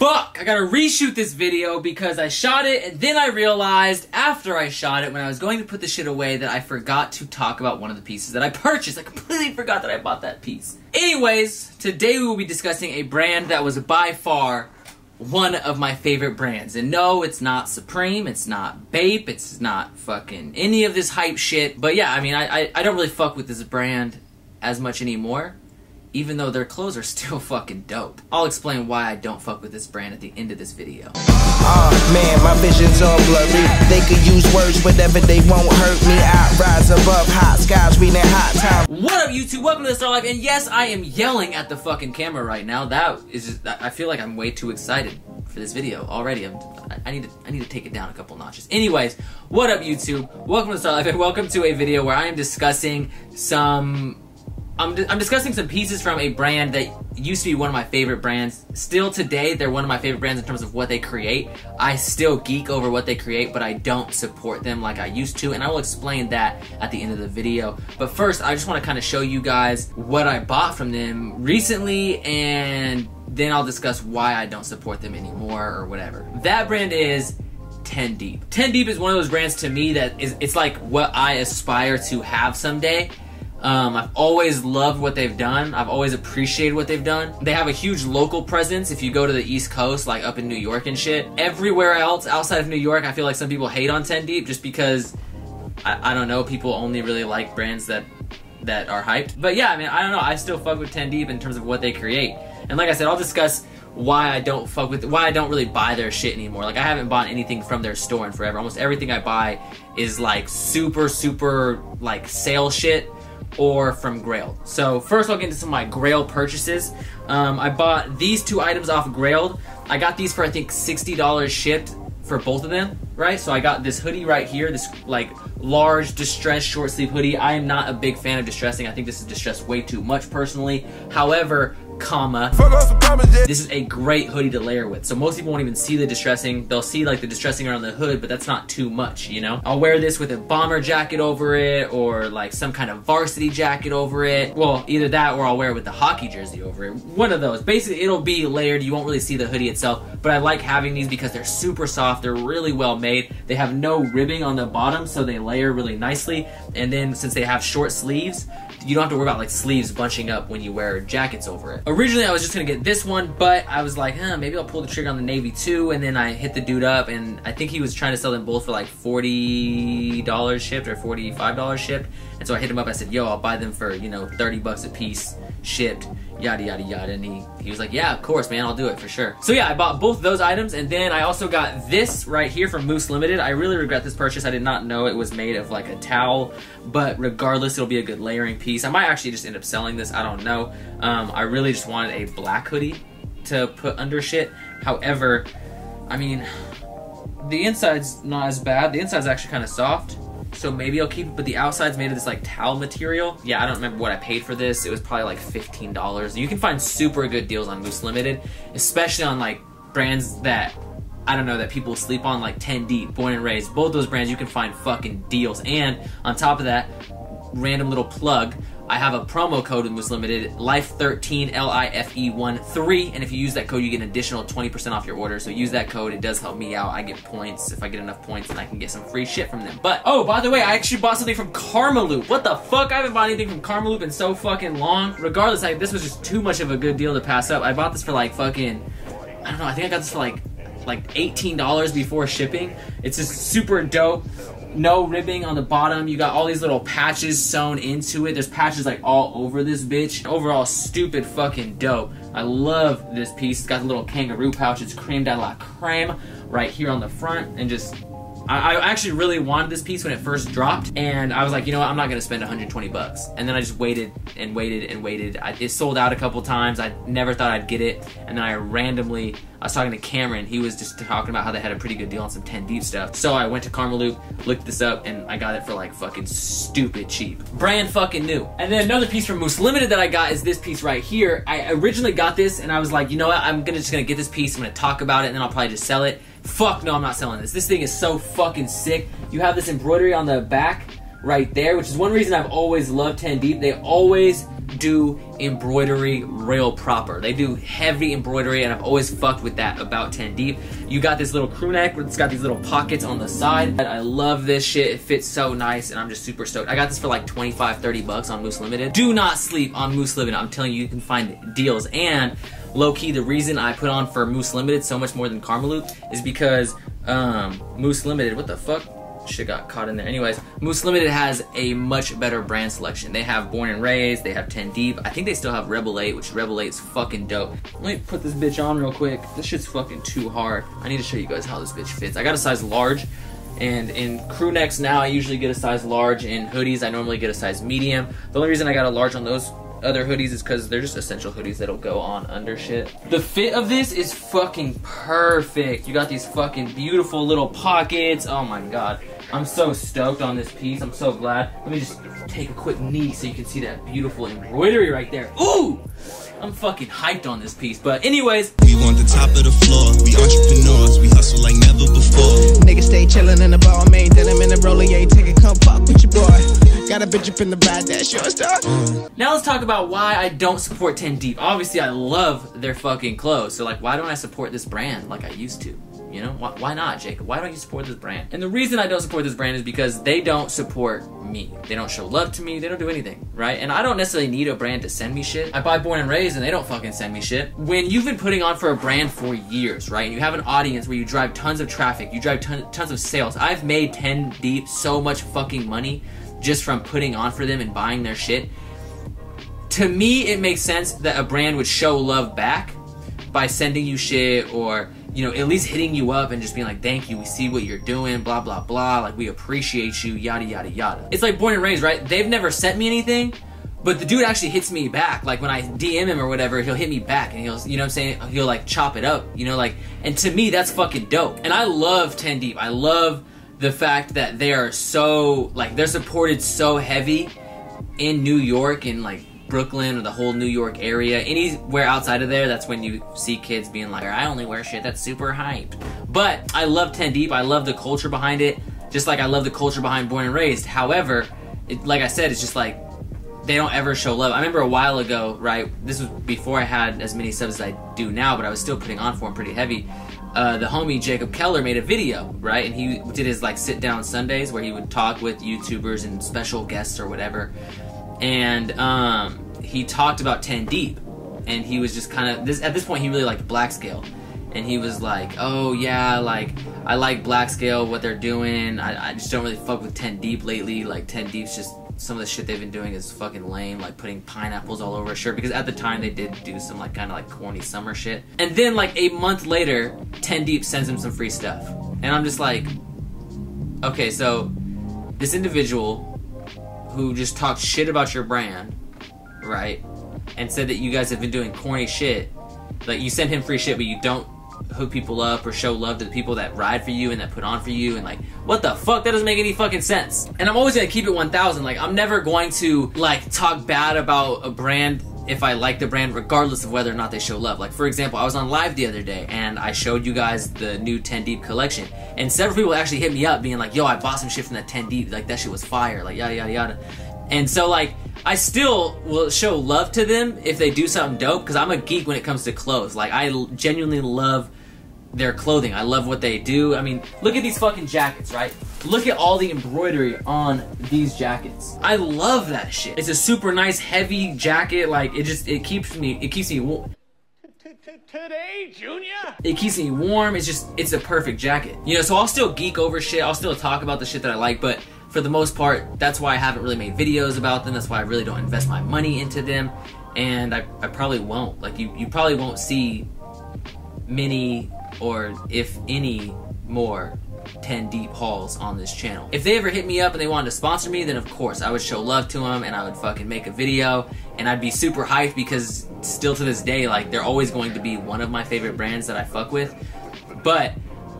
Fuck! I gotta reshoot this video because I shot it and then I realized after I shot it when I was going to put the shit away that I forgot to talk about one of the pieces that I purchased. I completely forgot that I bought that piece. Anyways, today we will be discussing a brand that was by far one of my favorite brands. And no, it's not Supreme, it's not Bape, it's not fucking any of this hype shit. But yeah, I mean, I don't really fuck with this brand as much anymore, even though their clothes are still fucking dope. I'll explain why I don't fuck with this brand at the end of this video. Man, my vision's all blurry. They could use words, whatever they won't hurt me. I rise above hot skies, reading hot time. What up, YouTube? Welcome to the Starr Life. And yes, I am yelling at the fucking camera right now. That is just, I feel like I'm way too excited for this video already. I need to take it down a couple notches. Anyways, what up, YouTube? Welcome to the Starr Life, and welcome to a video where I am discussing some I'm discussing some pieces from a brand that used to be one of my favorite brands. Still today, they're one of my favorite brands in terms of what they create. I still geek over what they create, but I don't support them like I used to, and I will explain that at the end of the video. But first, I just want to kind of show you guys what I bought from them recently, and then I'll discuss why I don't support them anymore or whatever. That brand is 10 Deep. 10 Deep is one of those brands to me that it's like what I aspire to have someday. I've always loved what they've done. I've always appreciated what they've done. They have a huge local presence if you go to the East Coast, like up in New York and shit. Everywhere else outside of New York, I feel like some people hate on 10 Deep just because, I don't know, people only really like brands that are hyped. But yeah, I mean, I don't know, I still fuck with 10 Deep in terms of what they create. And like I said, I'll discuss why I don't really buy their shit anymore. Like, I haven't bought anything from their store in forever. Almost everything I buy is like super like sale shit, or from Grailed. So first I'll get into some of my Grailed purchases. I bought these two items off Grailed. I got these for I think $60 shipped for both of them, right? So I got this hoodie right here, this like large distressed short sleeve hoodie. I am not a big fan of distressing. I think this is distressed way too much personally. However, this is a great hoodie to layer with. So most people won't even see the distressing. They'll see like the distressing around the hood, but that's not too much, you know? I'll wear this with a bomber jacket over it, or like some kind of varsity jacket over it. Well, either that or I'll wear it with the hockey jersey over it. One of those. Basically, it'll be layered. You won't really see the hoodie itself, but I like having these because they're super soft. They're really well made. They have no ribbing on the bottom, so they layer really nicely. And then since they have short sleeves, you don't have to worry about like sleeves bunching up when you wear jackets over it. Originally, I was just gonna get this one, but I was like, maybe I'll pull the trigger on the navy too. And then I hit the dude up, and I think he was trying to sell them both for like $40 shipped or $45 shipped. And so I hit him up. I said, yo, I'll buy them for, you know, 30 bucks a piece shipped, yada yada yada. And he was like, yeah, of course, man, I'll do it for sure. So yeah, I bought both of those items, and then I also got this right here from Moose Limited. I really regret this purchase. I did not know it was made of like a towel, but regardless, it'll be a good layering piece. I might actually just end up selling this, I don't know. I really just wanted a black hoodie to put under shit. However, I mean, the inside's not as bad. The inside's actually kind of soft, so maybe I'll keep it, but the outside's made of this like towel material. Yeah, I don't remember what I paid for this. It was probably like $15. You can find super good deals on Moose Limited, especially on like brands that, I don't know, that people sleep on, like 10 Deep, Born and Raised. Both those brands, you can find fucking deals. And on top of that, random little plug, I have a promo code with Moose Limited, LIFE13, LIFE13, and if you use that code, you get an additional 20% off your order. So use that code. It does help me out. I get points. If I get enough points, then I can get some free shit from them. But, oh, by the way, I actually bought something from Karmaloop. What the fuck? I haven't bought anything from Karmaloop in so fucking long. Regardless, this was just too much of a good deal to pass up. I bought this for like fucking, I don't know, I think I got this for like $18 before shipping. It's just super dope. No ribbing on the bottom. You got all these little patches sewn into it. There's patches like all over this bitch. Overall, stupid fucking dope. I love this piece. It's got the little kangaroo pouch. It's creme de la creme right here on the front, and just I actually really wanted this piece when it first dropped, and I was like, you know what, I'm not gonna spend 120 bucks. And then I just waited and waited and waited. It sold out a couple times. I never thought I'd get it, and then I was talking to Cameron. He was just talking about how they had a pretty good deal on some 10 Deep stuff. So I went to Karmaloop, looked this up, and I got it for like fucking stupid cheap. Brand fucking new. And then another piece from Moose Limited that I got is this piece right here. I originally got this, and I was like, you know what, I'm just gonna get this piece, I'm gonna talk about it, and then I'll probably just sell it. Fuck no, I'm not selling this. This thing is so fucking sick. You have this embroidery on the back right there, which is one reason I've always loved 10 Deep. They always do embroidery real proper. They do heavy embroidery, and I've always fucked with that about 10 Deep. You got this little crew neck, it's got these little pockets on the side. I love this shit. It fits so nice, and I'm just super stoked. I got this for like 25, 30 bucks on Moose Limited. Do not sleep on Moose Limited. I'm telling you, you can find deals. And low-key, the reason I put on for Moose Limited so much more than Karmaloop is because Moose Limited, what the fuck? Shit got caught in there. Anyways, Moose Limited has a much better brand selection. They have Born and Raised, they have 10 Deep. I think they still have Rebel 8, which Rebel 8's fucking dope. Let me put this bitch on real quick. This shit's fucking too hard. I need to show you guys how this bitch fits. I got a size large, and in crew necks now, I usually get a size large. In hoodies, I normally get a size medium. The only reason I got a large on those other hoodies is because they're just essential hoodies that'll go on under shit. The fit of this is fucking perfect. You got these fucking beautiful little pockets. Oh my god. I'm so stoked on this piece. I'm so glad. Let me just take a quick knee so you can see that beautiful embroidery right there. Ooh! I'm fucking hyped on this piece. But anyways, we want the top of the floor. We entrepreneurs. We hustle like never before. Niggas stay chillin' in the ball, main denim in the roller, yeah, take it, come fuck with your boy. Got a bitch up in the ride, that's your star. Now let's talk about why I don't support 10 Deep. Obviously, I love their fucking clothes. So like, why don't I support this brand like I used to? You know, why not, Jacob? Why don't you support this brand? And the reason I don't support this brand is because they don't support me. They don't show love to me. They don't do anything, right? And I don't necessarily need a brand to send me shit. I buy Born and Raised and they don't fucking send me shit. When you've been putting on for a brand for years, right? And you have an audience where you drive tons of traffic, you drive tons of sales. I've made 10 Deep so much fucking money just from putting on for them and buying their shit. To me, it makes sense that a brand would show love back by sending you shit, or you know, at least hitting you up and just being like, thank you, we see what you're doing, blah, blah, blah, like, we appreciate you, yada, yada, yada. It's like Born and Raised, right? They've never sent me anything, but the dude actually hits me back. Like, when I DM him or whatever, he'll hit me back, and he'll, you know what I'm saying, he'll, like, chop it up, you know, like, and to me, that's fucking dope. And I love 10 Deep. I love the fact that they are so, like, they're supported so heavy in New York and, like, Brooklyn or the whole New York area. Anywhere outside of there, that's when you see kids being like, I only wear shit that's super hyped. But I love 10 Deep. I love the culture behind it, just like I love the culture behind Born and Raised. However, like I said, it's just like they don't ever show love. I remember a while ago, right, this was before I had as many subs as I do now, but I was still putting on for them pretty heavy. The homie Jacob Keller made a video, right, and he did his like sit down Sundays where he would talk with YouTubers and special guests or whatever. And he talked about 10 Deep, and he was just kind of at this point he really liked Black Scale, and he was like, oh yeah, like I like Black Scale, what they're doing, I just don't really fuck with 10 Deep lately. Like 10 Deep's just, some of the shit they've been doing is fucking lame, like putting pineapples all over a shirt, because at the time they did do some like kind of like corny summer shit. And then like a month later, 10 Deep sends him some free stuff, and I'm just like, okay, so this individual who just talked shit about your brand, right, and said that you guys have been doing corny shit, like you send him free shit but you don't hook people up or show love to the people that ride for you and that put on for you, and like, what the fuck? That doesn't make any fucking sense. And I'm always gonna keep it 1000. Like, I'm never going to like talk bad about a brand if I like the brand, regardless of whether or not they show love. Like, for example, I was on live the other day and I showed you guys the new 10 Deep collection, and several people actually hit me up being like, yo, I bought some shit from that 10 Deep, like that shit was fire, like yada yada yada. And so like, I still will show love to them if they do something dope, because I'm a geek when it comes to clothes. Like, I genuinely love their clothing. I love what they do. I mean, look at these fucking jackets, right? Look at all the embroidery on these jackets. I love that shit. It's a super nice heavy jacket. Like, it keeps me warm. Today, Junior? It keeps me warm. It's a perfect jacket. You know, so I'll still geek over shit. I'll still talk about the shit that I like, but for the most part, that's why I haven't really made videos about them. That's why I really don't invest my money into them. And I probably won't. Like, you probably won't see many, or if any more 10 Deep hauls on this channel. If they ever hit me up and they wanted to sponsor me, then of course I would show love to them and I would fucking make a video, and I'd be super hyped, because still to this day, like, they're always going to be one of my favorite brands that I fuck with. But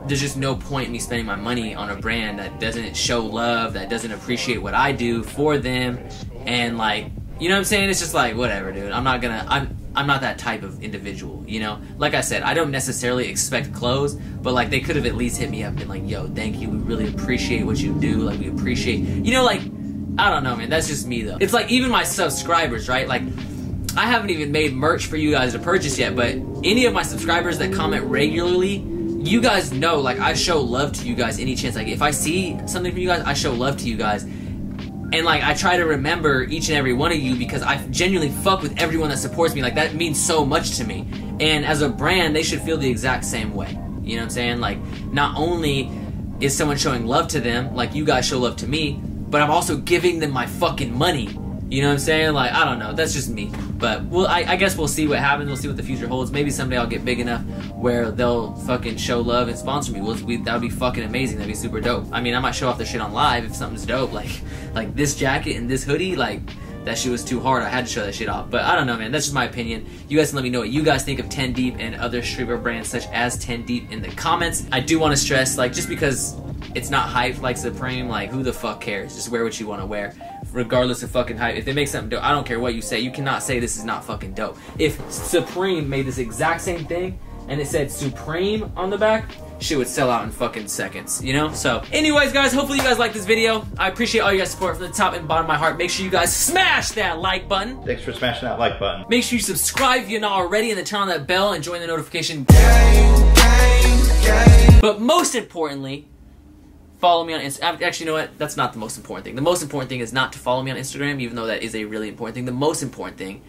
there's just no point in me spending my money on a brand that doesn't show love, that doesn't appreciate what I do for them, and like, you know what I'm saying? It's just like, whatever, dude. I'm not that type of individual, you know? Like I said, I don't necessarily expect clothes, but like, they could have at least hit me up and been like, yo, thank you, we really appreciate what you do, like, we appreciate, you know, like, I don't know, man. That's just me, though. It's like even my subscribers, right? Like, I haven't even made merch for you guys to purchase yet, but any of my subscribers that comment regularly, you guys know, like, I show love to you guys any chance I get. If I see something from you guys, I show love to you guys. And, like, I try to remember each and every one of you because I genuinely fuck with everyone that supports me. Like, that means so much to me. And as a brand, they should feel the exact same way. You know what I'm saying? Like, not only is someone showing love to them, like you guys show love to me, but I'm also giving them my fucking money. You know what I'm saying? Like, I don't know. That's just me. But I guess we'll see what happens. We'll see what the future holds. Maybe someday I'll get big enough where they'll fucking show love and sponsor me. That would be fucking amazing. That'd be super dope. I mean, I might show off their shit on live if something's dope. Like this jacket and this hoodie, like, that shit was too hard. I had to show that shit off. But I don't know, man. That's just my opinion. You guys can let me know what you guys think of 10 Deep and other streetwear brands such as 10 Deep in the comments. I do want to stress, like, just because it's not hype like Supreme, like, who the fuck cares? Just wear what you want to wear, regardless of fucking hype. If they make something dope, I don't care what you say. You cannot say this is not fucking dope. If Supreme made this exact same thing and it said Supreme on the back, shit would sell out in fucking seconds, you know? So, anyways, guys, hopefully you guys like this video. I appreciate all you guys' support from the top and bottom of my heart. Make sure you guys smash that like button. Thanks for smashing that like button. Make sure you subscribe if you're not already, and then turn on that bell and join the notification. But most importantly, follow me on Instagram. Actually, you know what? That's not the most important thing. The most important thing is not to follow me on Instagram, even though that is a really important thing. The most important thing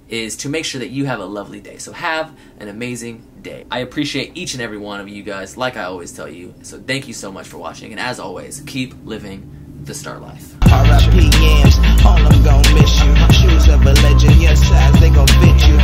is to make sure that you have a lovely day. So have an amazing day. I appreciate each and every one of you guys, like I always tell you. So thank you so much for watching. And as always, keep living the Starr life. R.I.P. yams, all I'm gon' miss you. Shoes of a legend, your size, they gon' fit you.